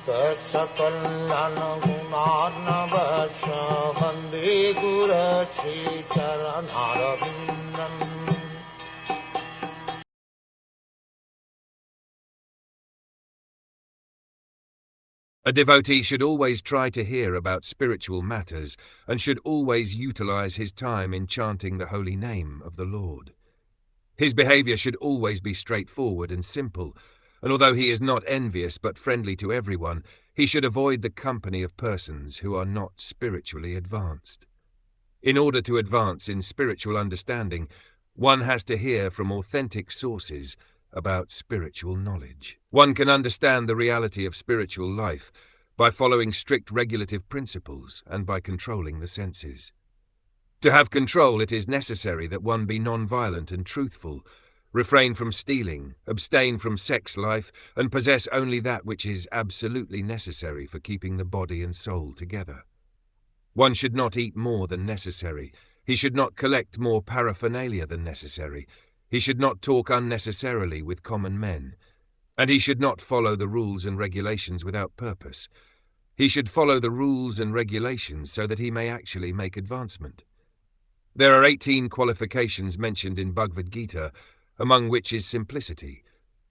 Saksakallan gunarnavasya Vande Guru Sri Charanarabindam. A devotee should always try to hear about spiritual matters and should always utilize his time in chanting the holy name of the Lord. His behavior should always be straightforward and simple, and although he is not envious but friendly to everyone, he should avoid the company of persons who are not spiritually advanced. In order to advance in spiritual understanding, one has to hear from authentic sources about spiritual knowledge. One can understand the reality of spiritual life by following strict regulative principles and by controlling the senses. To have control, it is necessary that one be non-violent and truthful, refrain from stealing, abstain from sex life, and possess only that which is absolutely necessary for keeping the body and soul together. One should not eat more than necessary. He should not collect more paraphernalia than necessary. He should not talk unnecessarily with common men. And he should not follow the rules and regulations without purpose. He should follow the rules and regulations so that he may actually make advancement. There are 18 qualifications mentioned in Bhagavad Gita, among which is simplicity.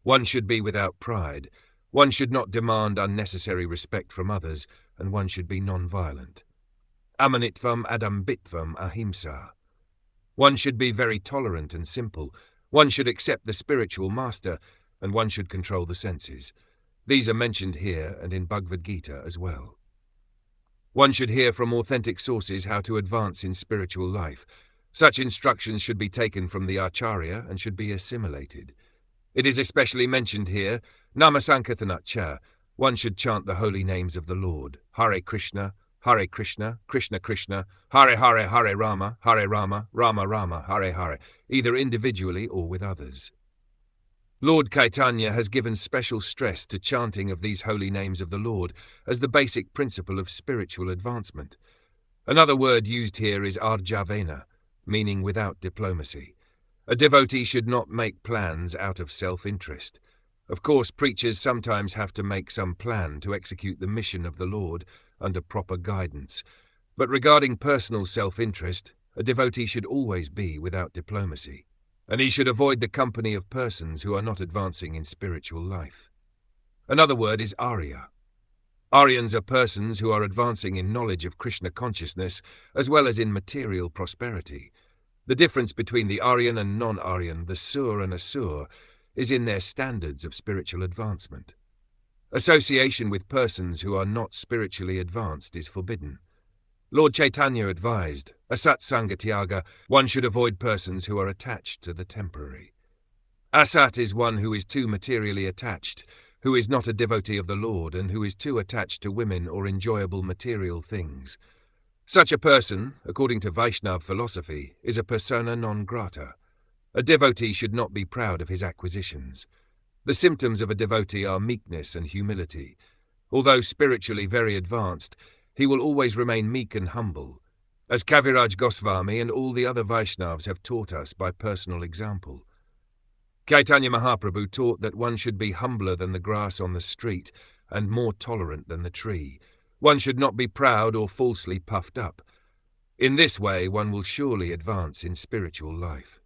One should be without pride. One should not demand unnecessary respect from others, and one should be non-violent. Amanitvam adambitvam ahimsa. One should be very tolerant and simple. One should accept the spiritual master, and one should control the senses. These are mentioned here and in Bhagavad Gita as well. One should hear from authentic sources how to advance in spiritual life. Such instructions should be taken from the Acharya and should be assimilated. It is especially mentioned here, Namasankirtanacha. One should chant the holy names of the Lord, Hare Krishna, Krishna Krishna, Hare Hare, Hare Rama, Rama Rama, Hare Hare, either individually or with others. Lord Caitanya has given special stress to chanting of these holy names of the Lord as the basic principle of spiritual advancement. Another word used here is arjavena, meaning without diplomacy. A devotee should not make plans out of self-interest. Of course, preachers sometimes have to make some plan to execute the mission of the Lord under proper guidance. But regarding personal self-interest, a devotee should always be without diplomacy, and he should avoid the company of persons who are not advancing in spiritual life. Another word is Arya. Aryans are persons who are advancing in knowledge of Krishna consciousness as well as in material prosperity. The difference between the Aryan and non-Aryan, the Sur and Asur, is in their standards of spiritual advancement. Association with persons who are not spiritually advanced is forbidden. Lord Chaitanya advised, Asat Sangatyaga, one should avoid persons who are attached to the temporary. Asat is one who is too materially attached, who is not a devotee of the Lord, and who is too attached to women or enjoyable material things. Such a person, according to Vaishnav philosophy, is a persona non grata. A devotee should not be proud of his acquisitions. The symptoms of a devotee are meekness and humility. Although spiritually very advanced, he will always remain meek and humble, as Kaviraj Goswami and all the other Vaishnavas have taught us by personal example. Caitanya Mahaprabhu taught that one should be humbler than the grass on the street and more tolerant than the tree. One should not be proud or falsely puffed up. In this way, one will surely advance in spiritual life.